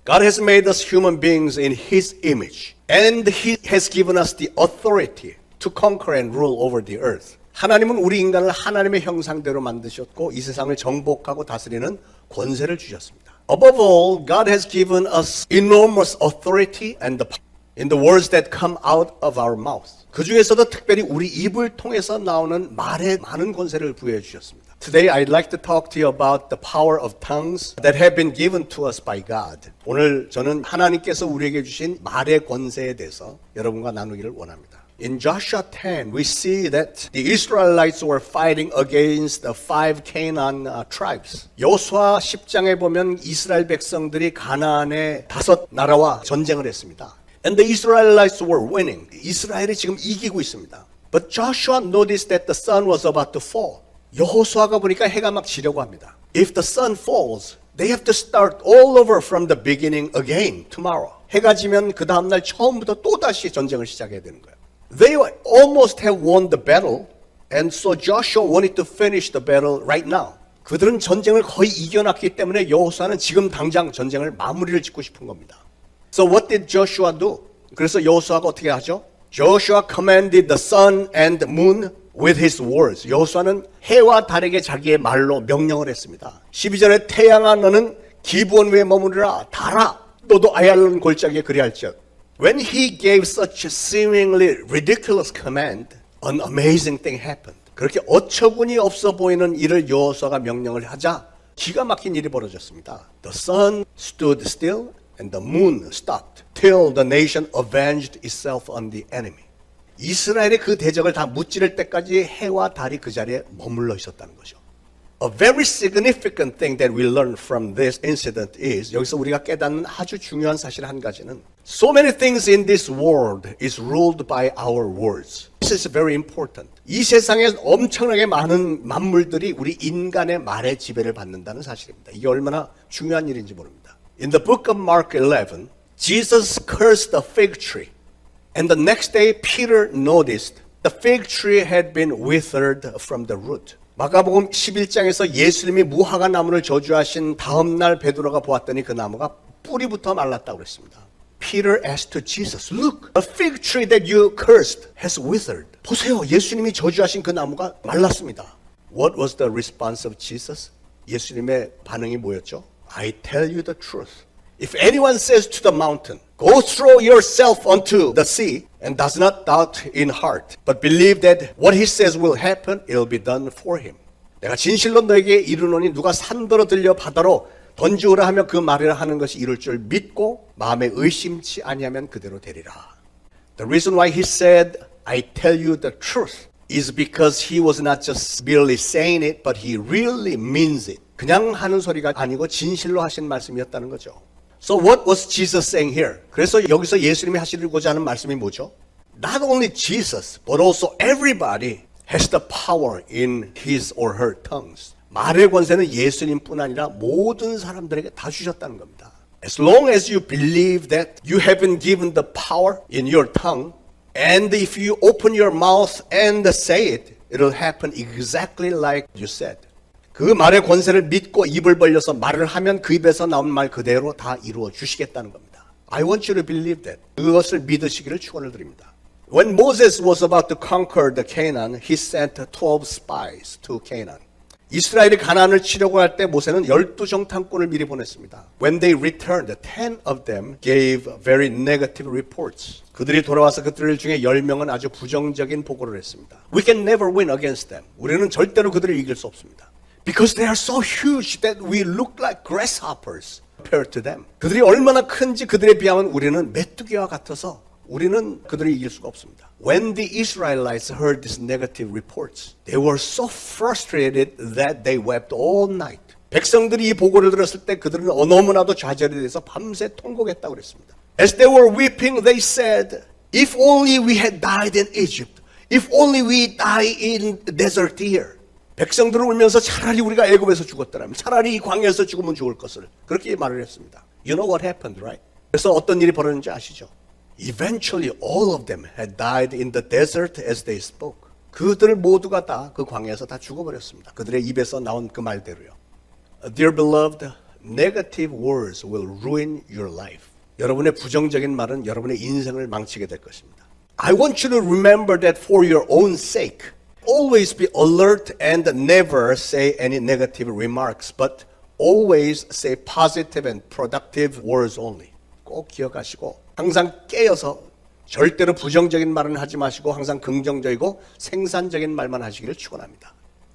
God has made us human beings in His image, and He has given us the authority to conquer and rule over the earth. 하나님은 우리 인간을 하나님의 형상대로 만드셨고 이 세상을 정복하고 다스리는 권세를 주셨습니다. Above all, God has given us enormous authority and the power in the words that come out of our mouth. 그 중에서도 특별히 우리 입을 통해서 나오는 말에 많은 권세를 부여해 주셨습니다. Today I'd like to talk to you about the power of tongues that have been given to us by God. 오늘 저는 하나님께서 우리에게 주신 말의 권세에 대해서 여러분과 나누기를 원합니다. In Joshua 10, we see that the Israelites were fighting against the 5 Canaan tribes. 여호수아 10장에 보면 이스라엘 백성들이 가나안의 5 나라와 전쟁을 했습니다. And the Israelites were winning. 이스라엘이 지금 이기고 있습니다. But Joshua noticed that the sun was about to fall. 여호수아가 보니까 해가 막 지려고 합니다. If the sun falls, they have to start all over from the beginning again tomorrow. 해가 지면 그 다음 날 처음부터 또 다시 전쟁을 시작해야 되는 거예요. They almost have won the battle, and so Joshua wanted to finish the battle right now. 그들은 전쟁을 거의 이겨놨기 때문에 여호수아는 지금 당장 전쟁을 마무리를 짓고 싶은 겁니다. So what did Joshua do? 그래서 여호수아가 어떻게 하죠? Joshua commanded the sun and moon with his words. 여호수아는 해와 달에게 자기의 말로 명령을 했습니다. 12절에 태양아 너는 기브온 위에 머무르라. 달아 너도 아얄론 골짜기에 그리할지어다. When he gave such a seemingly ridiculous command, an amazing thing happened. 그렇게 어처구니 없어 보이는 일을 여호수아가 명령을 하자 기가 막힌 일이 벌어졌습니다. The sun stood still and the moon stopped till the nation avenged itself on the enemy. 이스라엘의 그 대적을 다 무찌를 때까지 해와 달이 그 자리에 머물러 있었다는 거죠. A very significant thing that we learn from this incident is 여기서 우리가 깨닫는 아주 중요한 사실 한 가지는 So many things in this world is ruled by our words. This is very important. 이 세상에 엄청나게 많은 만물들이 우리 인간의 말에 지배를 받는다는 사실입니다. 이게 얼마나 중요한 일인지 모릅니다. In the book of Mark 11, Jesus cursed the fig tree. And the next day Peter noticed the fig tree had been withered from the root. 마가복음 11장에서 예수님이 무화과 나무를 저주하신 다음 날 베드로가 보았더니 그 나무가 뿌리부터 말랐다고 그랬습니다. Peter asked to Jesus, Look, a fig tree that you cursed has withered. 보세요, 예수님이 저주하신 그 나무가 말랐습니다. What was the response of Jesus? 예수님의 반응이 뭐였죠? I tell you the truth. If anyone says to the mountain, Go throw yourself onto the sea, and does not doubt in heart, but believe that what he says will happen, it will be done for him. 내가 진실로 너에게 이르노니 누가 산더러 들려 바다로 던지오라 하며 그 말을 하는 것이 이룰 줄 믿고 마음에 의심치 아니하면 그대로 되리라. The reason why he said, I tell you the truth, is because he was not just merely saying it, but he really means it. 그냥 하는 소리가 아니고 진실로 하신 말씀이었다는 거죠. So what was Jesus saying here? 그래서 여기서 예수님이 하시고자 하는 말씀이 뭐죠? Not only Jesus, but also everybody has the power in his or her tongues. 말의 권세는 예수님뿐 아니라 모든 사람들에게 다 주셨다는 겁니다. As long as you believe that you have been given the power in your tongue, and if you open your mouth and say it, it will happen exactly like you said. 그 말의 권세를 믿고 입을 벌려서 말을 하면 그 입에서 나온 말 그대로 다 이루어 주시겠다는 겁니다. I want you to believe that. 그것을 믿으시기를 축원을 드립니다. When Moses was about to conquer the Canaan, he sent 12 spies to Canaan. 이스라엘이 가나안을 치려고 할 때 모세는 12정탐꾼을 미리 보냈습니다. When they returned, 10 of them gave very negative reports. 그들이 돌아와서 그들 중에 10명은 아주 부정적인 보고를 했습니다. We can never win against them. 우리는 절대로 그들을 이길 수 없습니다. Because they are so huge that we look like grasshoppers compared to them. 그들이 얼마나 큰지 그들에 비하면 우리는 메뚜기와 같아서 우리는 그들을 이길 수가 없습니다. When the Israelites heard these negative reports, they were so frustrated that they wept all night. 백성들이 이 보고를 들었을 때 그들은 너무나도 좌절이 돼서 밤새 통곡했다고 그랬습니다. As they were weeping, they said, If only we had died in Egypt. If only we die in the desert here. 백성들은 울면서 차라리 우리가 애굽에서 죽었더라면 차라리 이 광야에서 죽으면 좋을 것을 그렇게 말을 했습니다. You know what happened, right? 그래서 어떤 일이 벌어졌는지 아시죠? Eventually all of them had died in the desert as they spoke. 그들 모두가 다 그 광야에서 다 죽어버렸습니다. 그들의 입에서 나온 그 말대로요. Dear beloved, negative words will ruin your life. 여러분의 부정적인 말은 여러분의 인생을 망치게 될 것입니다. I want you to remember that for your own sake. Always be alert and never say any negative remarks, but always say positive and productive words only. 꼭 기억하시고 항상 깨어서 절대로 부정적인 말은 하지 마시고 항상 긍정적이고 생산적인 말만 하시기를 축원합니다.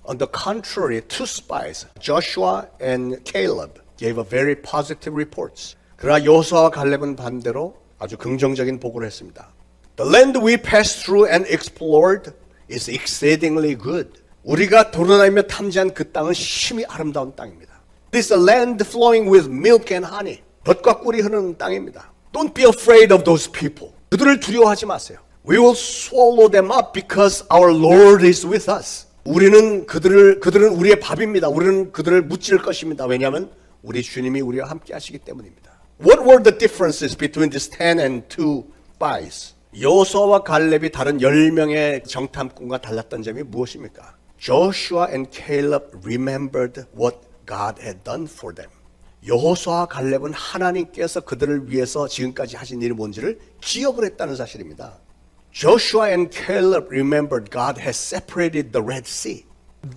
On the contrary, two spies, Joshua and Caleb, gave a very positive reports. 그러나 여호수아와 갈렙은 반대로 아주 긍정적인 보고를 했습니다. The land we passed through and explored is exceedingly good. 우리가 돌아다니며 탐지한 그 땅은 심히 아름다운 땅입니다. This is a land flowing with milk and honey. 젖과 꿀이 흐르는 땅입니다. Don't be afraid of those people. 그들을 두려워하지 마세요. We will swallow them up because our Lord is with us. 그들은 우리의 밥입니다. 우리는 그들을 무찌를 것입니다. 왜냐하면 우리 주님이 우리와 함께 하시기 때문입니다. What were the differences between these 10 and 2 spies? 여호수아와 갈렙이 다른 10명의 정탐꾼과 달랐던 점이 무엇입니까? Joshua and Caleb remembered what God had done for them. 여호수아와 갈렙은 하나님께서 그들을 위해서 지금까지 하신 일이 뭔지를 기억을 했다는 사실입니다. Joshua and Caleb remembered God has separated the Red Sea.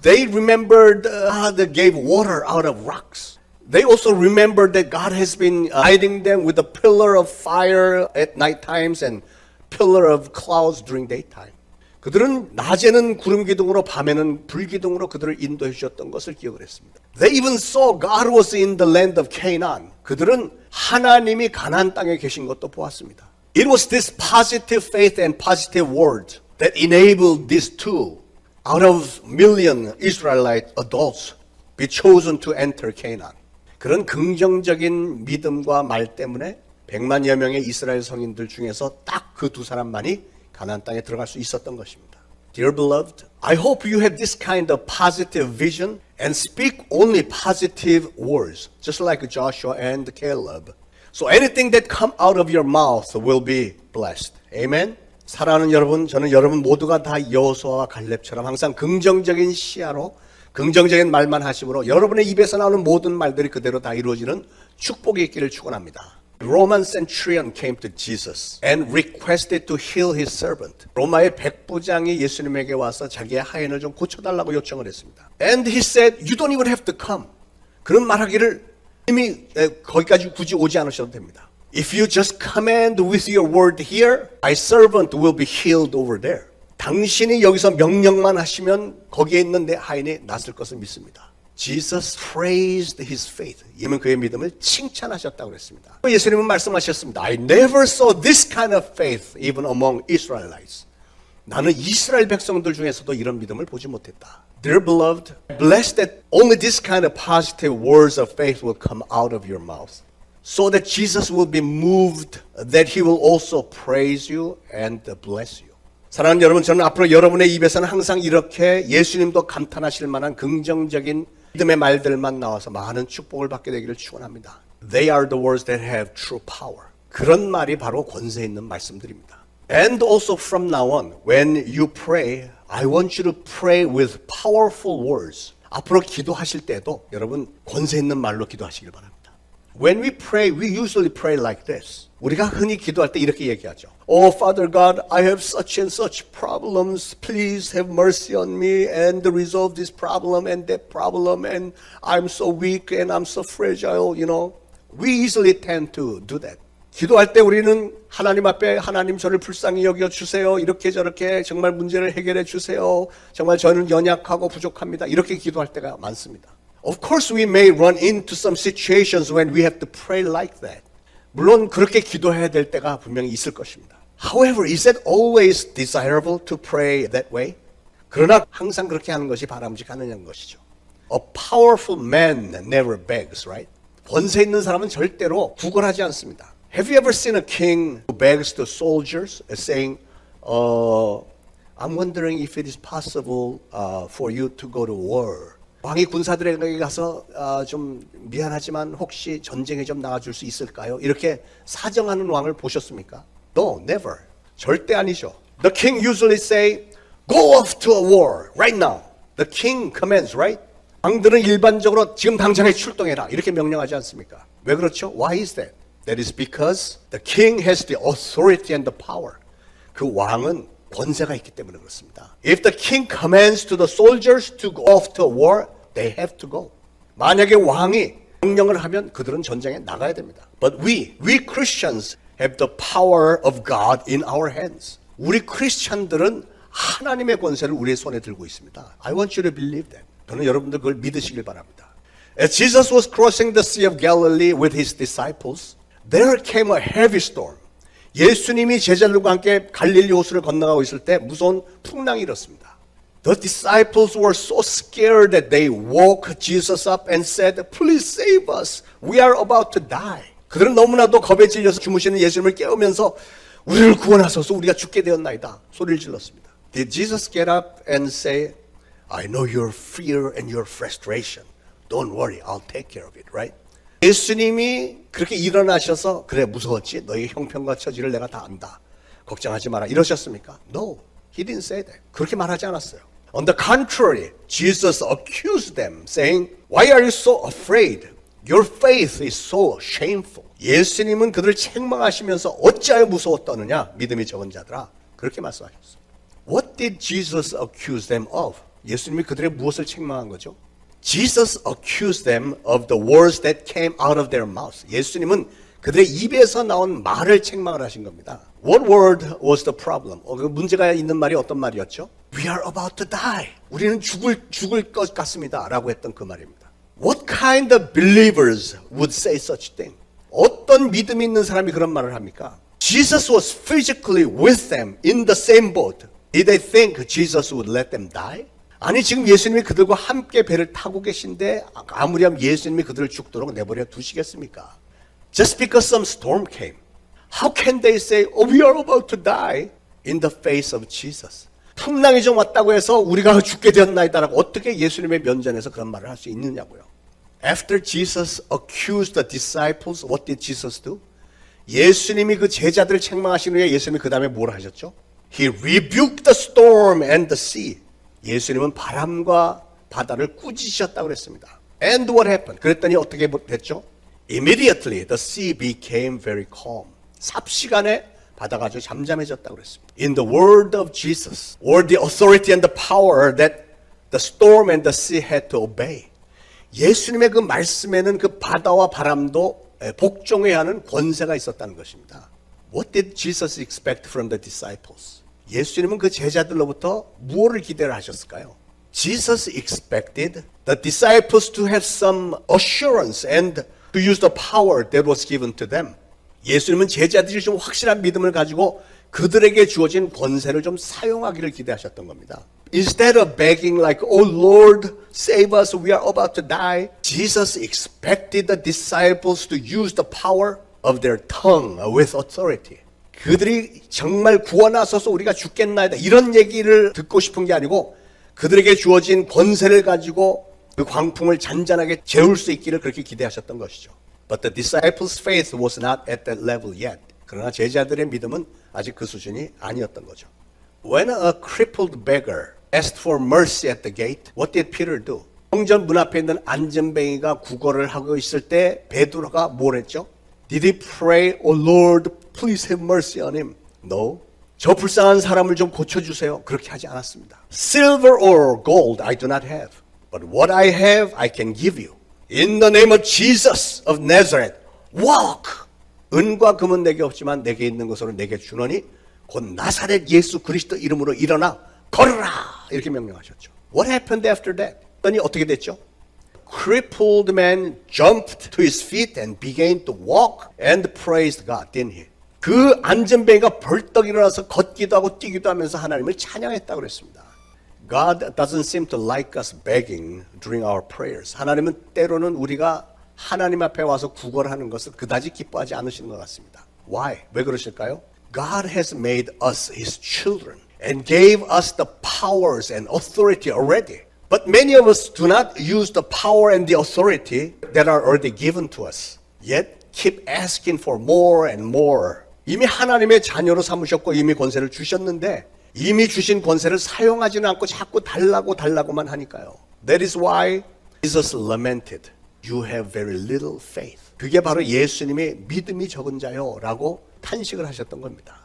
They remembered they gave water out of rocks. They also remembered that God has been guiding them with a pillar of fire at night times and pillar of clouds during daytime. 그들은 낮에는 구름 기둥으로 밤에는 불 기둥으로 그들을 인도해 주셨던 것을 기억을 했습니다. They even saw God was in the land of Canaan. 그들은 하나님이 가나안 땅에 계신 것도 보았습니다. It was this positive faith and positive word that enabled these two out of million Israelite adults be chosen to enter Canaan. 그런 긍정적인 믿음과 말 때문에 100만여 명의 이스라엘 성인들 중에서 딱 그 두 사람만이 가나안 땅에 들어갈 수 있었던 것입니다. Dear beloved, I hope you have this kind of positive vision and speak only positive words, just like Joshua and Caleb. So anything that come out of your mouth will be blessed. Amen. 사랑하는 여러분, 저는 여러분 모두가 다 여호수아와 갈렙처럼 항상 긍정적인 시야로 긍정적인 말만 하심으로 여러분의 입에서 나오는 모든 말들이 그대로 다 이루어지는 축복이 있기를 축원합니다. Roman centurion came to Jesus and requested to heal his servant. 로마의 백부장이 예수님에게 와서 자기의 하인을 좀 고쳐달라고 요청을 했습니다. And he said, you don't even have to come. 그런 말하기를 이미 거기까지 굳이 오지 않으셔도 됩니다. If you just command with your word here, my servant will be healed over there. 당신이 여기서 명령만 하시면 거기에 있는 내 하인이 낫을 것을 믿습니다. Jesus praised his faith. 예수님은 그의 믿음을 칭찬하셨다고 그랬습니다. 예수님은 말씀하셨습니다. I never saw this kind of faith even among Israelites. 나는 이스라엘 백성들 중에서도 이런 믿음을 보지 못했다. Dear beloved, blessed that only this kind of positive words of faith will come out of your mouth. So that Jesus will be moved, that he will also praise you and bless you. 사랑하는 여러분, 저는 앞으로 여러분의 입에서는 항상 이렇게 예수님도 감탄하실 만한 긍정적인 믿음의 말들만 나와서 많은 축복을 받게 되기를 축원합니다. They are the words that have true power. 그런 말이 바로 권세 있는 말씀들입니다. And also from now on, when you pray, I want you to pray with powerful words. 앞으로 기도하실 때도 여러분 권세 있는 말로 기도하시길 바랍니다. When we pray, we usually pray like this. 우리가 흔히 기도할 때 이렇게 얘기하죠. Oh, Father God, I have such and such problems. Please have mercy on me and resolve this problem and that problem. And I'm so weak and I'm so fragile, you know. We easily tend to do that. 기도할 때 우리는 하나님 앞에 하나님 저를 불쌍히 여겨 주세요. 이렇게 저렇게 정말 문제를 해결해 주세요. 정말 저는 연약하고 부족합니다. 이렇게 기도할 때가 많습니다. Of course, we may run into some situations when we have to pray like that. 물론 그렇게 기도해야 될 때가 분명히 있을 것입니다. However, is it always desirable to pray that way? 그러나 항상 그렇게 하는 것이 바람직하느냐는 것이죠. A powerful man never begs, right? 권세 있는 사람은 절대로 구걸하지 않습니다. Have you ever seen a king who begs to soldiers saying, I'm wondering if it is possible for you to go to war. 왕이 군사들에게 가서 좀 미안하지만 혹시 전쟁에 좀 나가줄 수 있을까요? 이렇게 사정하는 왕을 보셨습니까? No, never. 절대 아니죠. The king usually say, go off to a war right now. The king commands, right? 왕들은 일반적으로 지금 당장에 출동해라 이렇게 명령하지 않습니까? 왜 그렇죠? Why is that? That is because the king has the authority and the power. 그 왕은 권세가 있기 때문에 그렇습니다. If the king commands to the soldiers to go off to war, they have to go. 만약에 왕이 명령을 하면 그들은 전쟁에 나가야 됩니다. But we Christians have the power of God in our hands. 우리 크리스찬들은 하나님의 권세를 우리의 손에 들고 있습니다. I want you to believe that. 저는 여러분들 그걸 믿으시길 바랍니다. As Jesus was crossing the Sea of Galilee with his disciples, there came a heavy storm. 예수님이 제자들과 함께 갈릴리 호수를 건너가고 있을 때 무서운 풍랑이 일었습니다. The disciples were so scared that they woke Jesus up and said, "Please save us. We are about to die." 그들은 너무나도 겁에 질려서 주무시는 예수님을 깨우면서 우리를 구원하소서 우리가 죽게 되었나이다 소리를 질렀습니다. Did Jesus get up and say, I know your fear and your frustration. Don't worry, I'll take care of it, right? 예수님이 그렇게 일어나셔서 그래 무서웠지? 너희 형편과 처지를 내가 다 안다. 걱정하지 마라. 이러셨습니까? No, he didn't say that. 그렇게 말하지 않았어요. On the contrary, Jesus accused them, saying, Why are you so afraid? Your faith is so shameful. 예수님은 그들을 책망하시면서 어찌하여 무서웠다느냐? 믿음이 적은 자들아. 그렇게 말씀하셨어요. What did Jesus accuse them of? 예수님이 그들의 무엇을 책망한 거죠? Jesus accused them of the words that came out of their mouths. 예수님은 그들의 입에서 나온 말을 책망을 하신 겁니다. What word was the problem? 그 문제가 있는 말이 어떤 말이었죠? We are about to die. 우리는 죽을 것 같습니다. 라고 했던 그 말입니다. What kind of believers would say such thing? 어떤 믿음이 있는 사람이 그런 말을 합니까? Jesus was physically with them in the same boat. Did they think Jesus would let them die? 아니 지금 예수님이 그들과 함께 배를 타고 계신데 아무리하면 예수님이 그들을 죽도록 내버려 두시겠습니까? Just because some storm came. How can they say, oh, we are about to die in the face of Jesus? 풍랑이 좀 왔다고 해서 우리가 죽게 되었나이다라고 어떻게 예수님의 면전에서 그런 말을 할 수 있느냐고요. After Jesus accused the disciples, what did Jesus do? 예수님이 그 제자들을 책망하신 후에 예수님이 그 다음에 뭘 하셨죠? He rebuked the storm and the sea. 예수님은 바람과 바다를 꾸짖으셨다고 그랬습니다. And what happened? 그랬더니 어떻게 됐죠? Immediately the sea became very calm. 삽시간에 바다가 아주 잠잠해졌다고 그랬습니다. In the word of Jesus, or the authority and the power that the storm and the sea had to obey. 예수님의 그 말씀에는 그 바다와 바람도 복종해야 하는 권세가 있었다는 것입니다. What did Jesus expect from the disciples? 예수님은 그 제자들로부터 무엇을 기대를 하셨을까요? Jesus expected the disciples to have some assurance and to use the power that was given to them. 예수님은 제자들이 좀 확실한 믿음을 가지고 그들에게 주어진 권세를 좀 사용하기를 기대하셨던 겁니다. Instead of begging like, oh Lord, save us, we are about to die, Jesus expected the disciples to use the power of their tongue with authority. 그들이 정말 구원하소서 우리가 죽겠나이다 이런 얘기를 듣고 싶은 게 아니고 그들에게 주어진 권세를 가지고 그 광풍을 잔잔하게 재울 수 있기를 그렇게 기대하셨던 것이죠. But the disciples' faith was not at that level yet. 그러나 제자들의 믿음은 아직 그 수준이 아니었던 거죠. When a crippled beggar asked for mercy at the gate, what did Peter do? 성전 문 앞에 있는 안전뱅이가 구걸을 하고 있을 때 베드로가 뭘 했죠? Did he pray, oh Lord, please have mercy on him? No. 저 불쌍한 사람을 좀 고쳐주세요. 그렇게 하지 않았습니다. Silver or gold I do not have. But what I have I can give you. In the name of Jesus of Nazareth, walk. 은과 금은 내게 없지만 내게 있는 것으로 내게 주노니 곧 나사렛 예수 그리스도 이름으로 일어나 걸으라. 이렇게 명령하셨죠. What happened after that? 그랬더니 어떻게 됐죠? Crippled man jumped to his feet and began to walk and praised God, didn't he? 그 안전뱅이가 벌떡 일어나서 걷기도 하고 뛰기도 하면서 하나님을 찬양했다고 그랬습니다. God doesn't seem to like us begging during our prayers. 하나님은 때로는 우리가 하나님 앞에 와서 구걸하는 것을 그다지 기뻐하지 않으시는 것 같습니다. Why? 왜 그러실까요? God has made us His children and gave us the powers and authority already. But many of us do not use the power and the authority that are already given to us. Yet keep asking for more and more. 이미 하나님의 자녀로 삼으셨고 이미 권세를 주셨는데 이미 주신 권세를 사용하지는 않고 자꾸 달라고만 하니까요. That is why Jesus lamented, "You have very little faith." 그게 바로 예수님의 믿음이 적은 자요 라고 탄식을 하셨던 겁니다.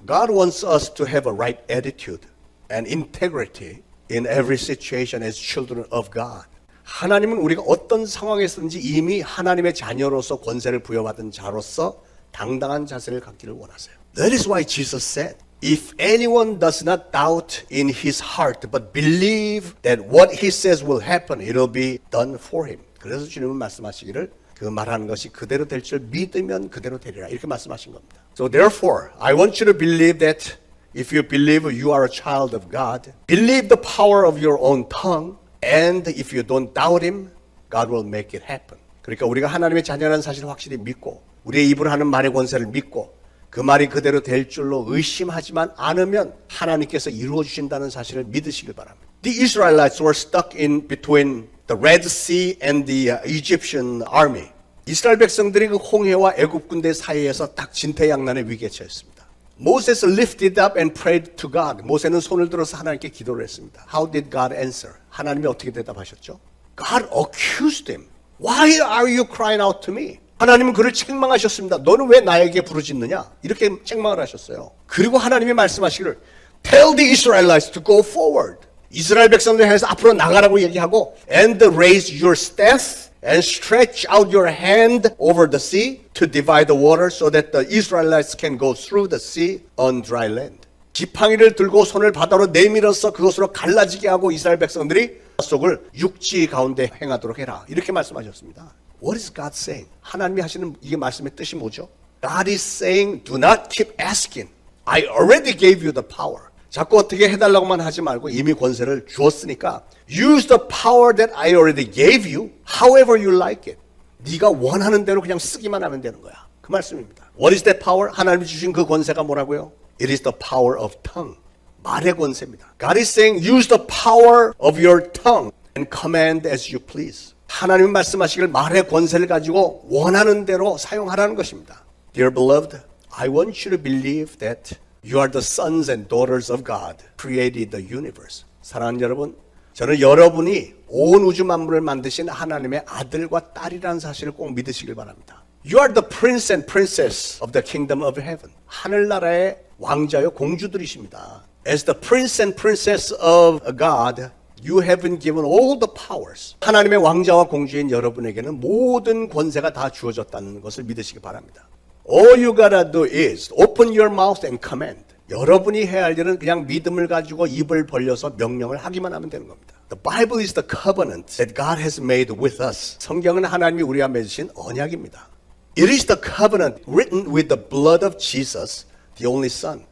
God wants us to have a right attitude and integrity in every situation as children of God. 하나님은 우리가 어떤 상황에서든지 이미 하나님의 자녀로서 권세를 부여받은 자로서 당당한 자세를 갖기를 원하세요. That is why Jesus said, "If anyone does not doubt in his heart but believe that what he says will happen, it will be done for him." 그래서 주님은 말씀하시기를 그 말하는 것이 그대로 될 줄 믿으면 그대로 되리라 이렇게 말씀하신 겁니다. So therefore, I want you to believe that if you believe you are a child of God, believe the power of your own tongue, and if you don't doubt Him, God will make it happen. 그러니까 우리가 하나님의 자녀라는 사실을 확실히 믿고 우리의 입으로 하는 말의 권세를 믿고 그 말이 그대로 될 줄로 의심하지만 않으면 하나님께서 이루어 주신다는 사실을 믿으시길 바랍니다. The Israelites were stuck in between the Red Sea and the Egyptian army. 이스라엘 백성들이 그 홍해와 애굽 군대 사이에서 딱 진퇴양난의 위기에 처했습니다. Moses lifted up and prayed to God. 모세는 손을 들어서 하나님께 기도를 했습니다. How did God answer? 하나님이 어떻게 대답하셨죠? God accused him. Why are you crying out to me? 하나님은 그를 책망하셨습니다. 너는 왜 나에게 부르짖느냐? 이렇게 책망을 하셨어요. 그리고 하나님이 말씀하시기를 Tell the Israelites to go forward. 이스라엘 백성들 향해서 앞으로 나가라고 얘기하고 And raise your staff and stretch out your hand over the sea to divide the water so that the Israelites can go through the sea on dry land. 지팡이를 들고 손을 바다로 내밀어서 그것으로 갈라지게 하고 이스라엘 백성들이 속을 육지 가운데 행하도록 해라. 이렇게 말씀하셨습니다. What is God saying? 하나님이 하시는 이게 말씀의 뜻이 뭐죠? God is saying, do not keep asking. I already gave you the power. 자꾸 어떻게 해달라고만 하지 말고 이미 권세를 주었으니까 use the power that I already gave you however you like it. 네가 원하는 대로 그냥 쓰기만 하면 되는 거야. 그 말씀입니다. What is that power? 하나님이 주신 그 권세가 뭐라고요? It is the power of tongue. 말의 권세입니다. God is saying use the power of your tongue and command as you please. 하나님 말씀하시길 말의 권세를 가지고 원하는 대로 사용하라는 것입니다. Dear beloved, I want you to believe that you are the sons and daughters of God, created the universe. 사랑하는 여러분, 저는 여러분이 온 우주 만물을 만드신 하나님의 아들과 딸이라는 사실을 꼭 믿으시길 바랍니다. You are the prince and princess of the kingdom of heaven. 하늘나라의 왕자요 공주들이십니다. As the prince and princess of God, you have been given all the powers. 하나님의 왕자와 공주인 여러분에게는 모든 권세가 다 주어졌다는 것을 믿으시기 바랍니다. All you gotta do is open your mouth and command. 여러분이 해야 할 일은 그냥 믿음을 가지고 입을 벌려서 명령을 하기만 하면 되는 겁니다. The Bible is the covenant that God has made with us. 성경은 하나님이 우리와 맺으신 언약입니다. It is the covenant written with the blood of Jesus, the only Son.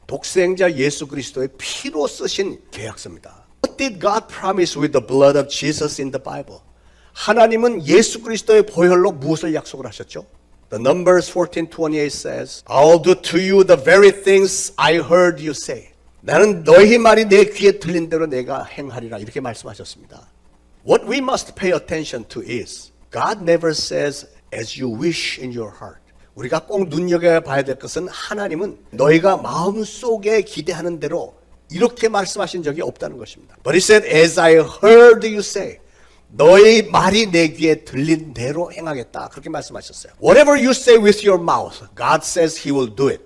독생자 예수 그리스도의 피로 쓰신 계약서입니다. What did God promise with the blood of Jesus in the Bible? 하나님은 예수 그리스도의 보혈로 무엇을 약속을 하셨죠? The Numbers 14:28 says, I'll do to you the very things I heard you say. 나는 너희 말이 내 귀에 들린 대로 내가 행하리라 이렇게 말씀하셨습니다. What we must pay attention to is God never says as you wish in your heart. 우리가 꼭 눈여겨봐야 될 것은 하나님은 너희가 마음속에 기대하는 대로 이렇게 말씀하신 적이 없다는 것입니다. But he said, as I heard you say. 너희 말이 내 귀에 들린 대로 행하겠다. 그렇게 말씀하셨어요. Whatever you say with your mouth, God says He will do it.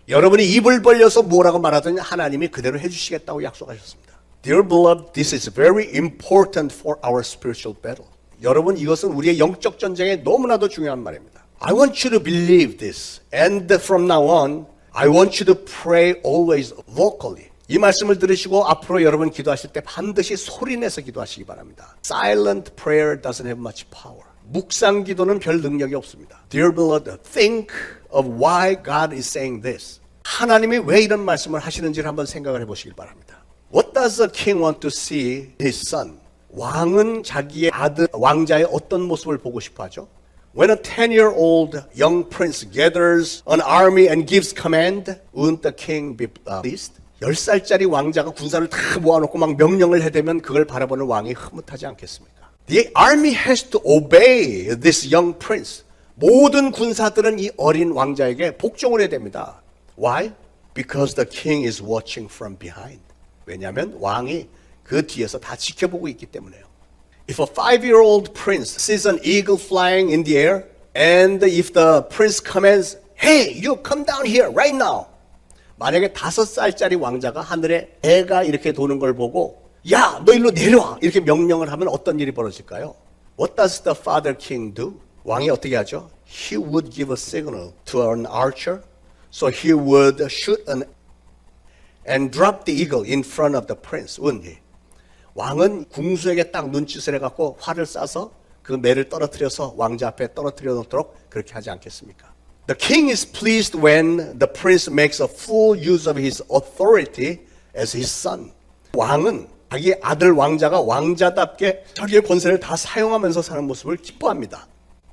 여러분이 입을 벌려서 뭐라고 말하더니 하나님이 그대로 해주시겠다고 약속하셨습니다. Dear beloved, this is very important for our spiritual battle. 여러분, 이것은 우리의 영적 전쟁에 너무나도 중요한 말입니다. I want you to believe this. And from now on, I want you to pray always vocally. 이 말씀을 들으시고 앞으로 여러분 기도하실 때 반드시 소리내서 기도하시기 바랍니다. Silent prayer doesn't have much power. 묵상 기도는 별 능력이 없습니다. Dear beloved, think of why God is saying this. 하나님이 왜 이런 말씀을 하시는지를 한번 생각을 해보시길 바랍니다. What does a king want to see his son? 왕은 자기의 아들, 왕자의 어떤 모습을 보고 싶어 하죠? When a 10-year-old young prince gathers an army and gives command, won't the king be pleased? 10살짜리 왕자가 군사를 다 모아놓고 막 명령을 해대면 그걸 바라보는 왕이 흐뭇하지 않겠습니까? The army has to obey this young prince. 모든 군사들은 이 어린 왕자에게 복종을 해야 됩니다. Why? Because the king is watching from behind. 왜냐하면 왕이 그 뒤에서 다 지켜보고 있기 때문에요. If a 5-year-old prince sees an eagle flying in the air, and if the prince commands, hey, you come down here right now. 만약에 5살짜리 왕자가 하늘에 애가 이렇게 도는 걸 보고, 야, 너 일로 내려와. 이렇게 명령을 하면 어떤 일이 벌어질까요? What does the father king do? 왕이 어떻게 하죠? He would give a signal to an archer, so he would shoot and drop the eagle in front of the prince, wouldn't he? 왕은 궁수에게 딱 눈짓을 해갖고 활을 쏴서 그 매를 떨어뜨려서 왕자 앞에 떨어뜨려 놓도록 그렇게 하지 않겠습니까? The king is pleased when the prince makes a full use of his authority as his son. 왕은 자기 아들 왕자가 왕자답게 자기의 권세를 다 사용하면서 사는 모습을 기뻐합니다.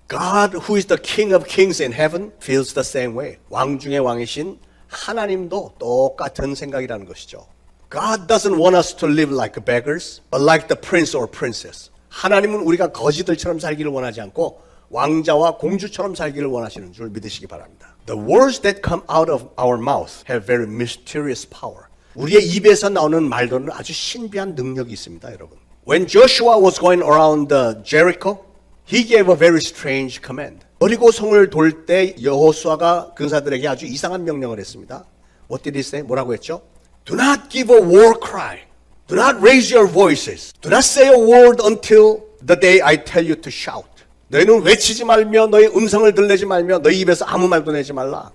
God, who is the King of kings in heaven, feels the same way. 왕 중의 왕이신 하나님도 똑같은 생각이라는 것이죠. God doesn't want us to live like beggars, but like the prince or princess. 하나님은 우리가 거지들처럼 살기를 원하지 않고 왕자와 공주처럼 살기를 원하시는 줄 믿으시기 바랍니다. The words that come out of our mouth have very mysterious power. 우리의 입에서 나오는 말들은 아주 신비한 능력이 있습니다, 여러분. When Joshua was going around Jericho, he gave a very strange command. 여리고 성을 돌 때 여호수아가 군사들에게 아주 이상한 명령을 했습니다. What did he say? 뭐라고 했죠? Do not give a war cry. Do not raise your voices. Do not say a word until the day I tell you to shout. 너희는 외치지 말며 너희 음성을 들내지 말며 너희 입에서 아무 말도 내지 말라.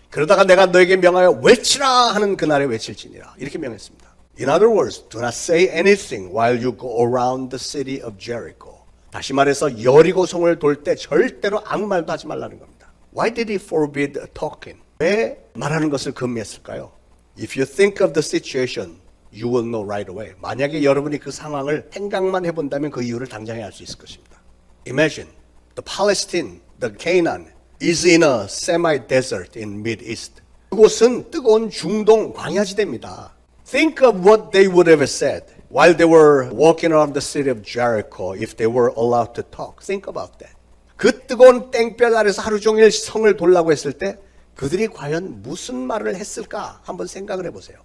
그러다가 내가 너에게 명하여 외치라 하는 그날에 외칠지니라. 이렇게 명했습니다. In other words, do not say anything while you go around the city of Jericho. 다시 말해서 여리고성을 돌 때 절대로 아무 말도 하지 말라는 겁니다. Why did he forbid talking? 왜 말하는 것을 금지했을까요? If you think of the situation, you will know right away. 만약에 여러분이 그 상황을 생각만 해본다면 그 이유를 당장에 알 수 있을 것입니다. Imagine the Palestine, the Canaan is in a semi-desert in Mid-East. 그곳은 뜨거운 중동 광야지대입니다. Think of what they would have said while they were walking around the city of Jericho if they were allowed to talk. Think about that. 그 뜨거운 땡볕 아래서 하루 종일 성을 돌라고 했을 때 그들이 과연 무슨 말을 했을까 한번 생각을 해보세요.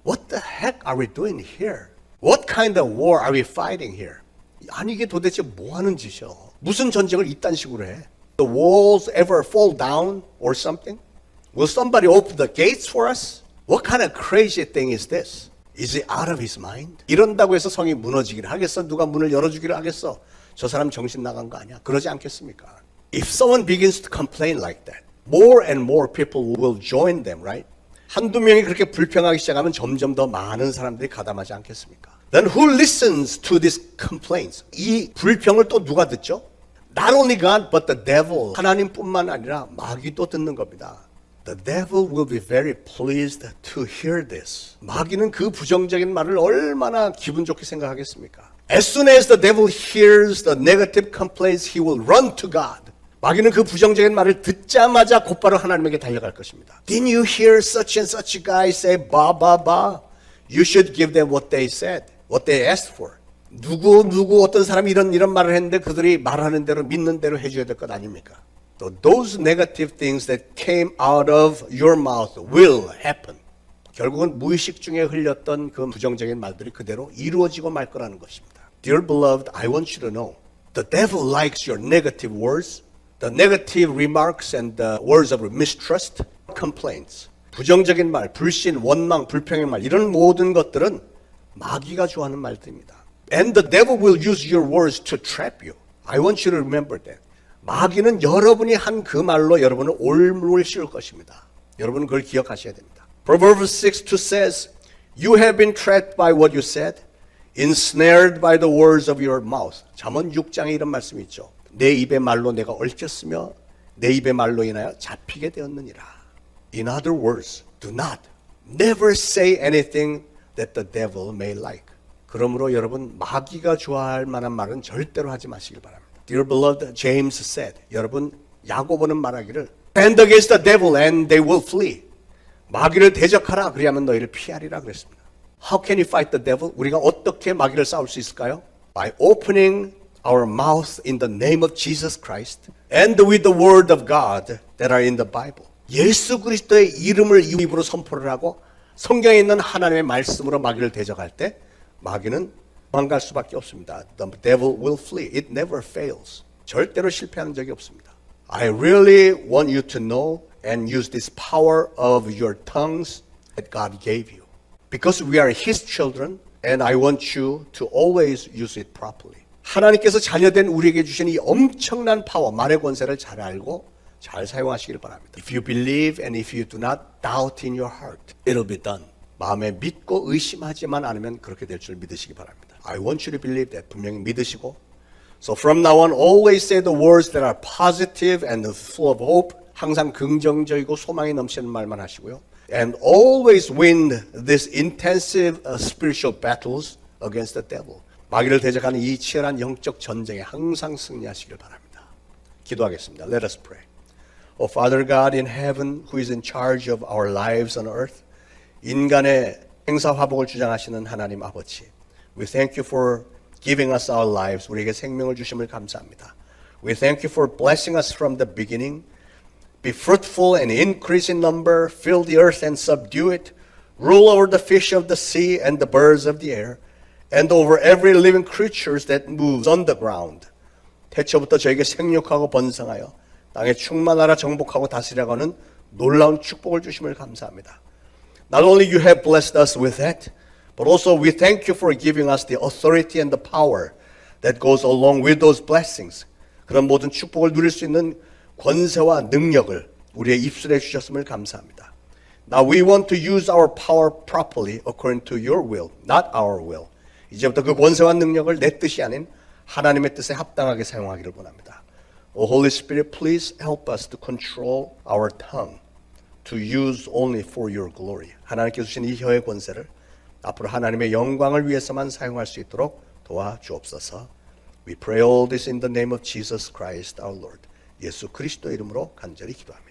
What the heck are we doing here? What kind of war are we fighting here? 아니 이게 도대체 뭐 하는 짓이야? 무슨 전쟁을 이딴 식으로 해? The walls ever fall down or something? Will somebody open the gates for us? What kind of crazy thing is this? Is he out of his mind? 이런다고 해서 성이 무너지기를 하겠어? 누가 문을 열어주기를 하겠어? 저 사람 정신 나간 거 아니야? 그러지 않겠습니까? If someone begins to complain like that, more and more people will join them, right? 한두 명이 그렇게 불평하기 시작하면 점점 더 많은 사람들이 가담하지 않겠습니까? Then who listens to these complaints? 이 불평을 또 누가 듣죠? Not only God, but the devil. 하나님뿐만 아니라 마귀도 듣는 겁니다. The devil will be very pleased to hear this. 마귀는 그 부정적인 말을 얼마나 기분 좋게 생각하겠습니까? As soon as the devil hears the negative complaints, he will run to God. 마귀는 그 부정적인 말을 듣자마자 곧바로 하나님에게 달려갈 것입니다. Didn't you hear such and such a guy say ba ba ba? You should give them what they said, what they asked for. 누구 어떤 사람이 이런 말을 했는데 그들이 말하는 대로 믿는 대로 해줘야 될 것 아닙니까? So those negative things that came out of your mouth will happen. 결국은 무의식 중에 흘렸던 그 부정적인 말들이 그대로 이루어지고 말 거라는 것입니다. Dear beloved, I want you to know, the devil likes your negative words, the negative remarks and the words of mistrust, complaints. 부정적인 말, 불신, 원망, 불평의 말 이런 모든 것들은 마귀가 좋아하는 말들입니다. And the devil will use your words to trap you. I want you to remember that. 마귀는 여러분이 한 그 말로 여러분을 올무를 씌울 것입니다. 여러분은 그걸 기억하셔야 됩니다. Proverbs 6:2 says, You have been trapped by what you said, ensnared by the words of your mouth. 잠언 6장에 이런 말씀이 있죠. 내 입의 말로 내가 얽혔으며 내 입의 말로 인하여 잡히게 되었느니라. In other words, do not, never say anything that the devil may like. 그러므로 여러분 마귀가 좋아할 만한 말은 절대로 하지 마시길 바랍니다. Dear beloved, James said, 여러분 야고보는 말하기를 Stand against the devil and they will flee. 마귀를 대적하라 그리하면 너희를 피하리라 그랬습니다. How can you fight the devil? 우리가 어떻게 마귀를 싸울 수 있을까요? By opening our mouth in the name of Jesus Christ and with the word of God that are in the Bible. 예수 그리스도의 이름을 입으로 선포를 하고 성경에 있는 하나님의 말씀으로 마귀를 대적할 때 마귀는 도망갈 수밖에 없습니다. The devil will flee. It never fails. 절대로 실패하는 적이 없습니다. I really want you to know and use this power of your tongues that God gave you. Because we are His children and I want you to always use it properly. 하나님께서 자녀된 우리에게 주신 이 엄청난 파워, 말의 권세를 잘 알고 잘 사용하시길 바랍니다. If you believe and if you do not doubt in your heart, it'll be done. 마음에 믿고 의심하지만 않으면 그렇게 될 줄 믿으시기 바랍니다. I want you to believe that. 분명히 믿으시고. So from now on, always say the words that are positive and full of hope. 항상 긍정적이고 소망이 넘치는 말만 하시고요. And always win these intensive spiritual battles against the devil. 마귀를 대적하는 이 치열한 영적 전쟁에 항상 승리하시길 바랍니다. 기도하겠습니다. Let us pray. Oh Father God in heaven, who is in charge of our lives on earth, 인간의 행사화복을 주장하시는 하나님 아버지, we thank you for giving us our lives. 우리에게 생명을 주심을 감사합니다. We thank you for blessing us from the beginning. Be fruitful and increase in number, fill the earth and subdue it, rule over the fish of the sea and the birds of the air, and over every living creature that moves on the ground. 태초부터 저에게 생육하고 번성하여 땅에 충만하라 정복하고 다스리라고 하는 놀라운 축복을 주심을 감사합니다. Not only you have blessed us with that, but also we thank you for giving us the authority and the power that goes along with those blessings. 그런 모든 축복을 누릴 수 있는 권세와 능력을 우리의 입술에 주셨음을 감사합니다. Now we want to use our power properly according to your will, not our will. 이제부터 그 권세와 능력을 내 뜻이 아닌 하나님의 뜻에 합당하게 사용하기를 원합니다. Oh Holy Spirit, please help us to control our tongue, to use only for your glory. 하나님께서 주신 이 혀의 권세를 앞으로 하나님의 영광을 위해서만 사용할 수 있도록 도와주옵소서. We pray all this in the name of Jesus Christ our Lord. 예수 그리스도 이름으로 간절히 기도합니다.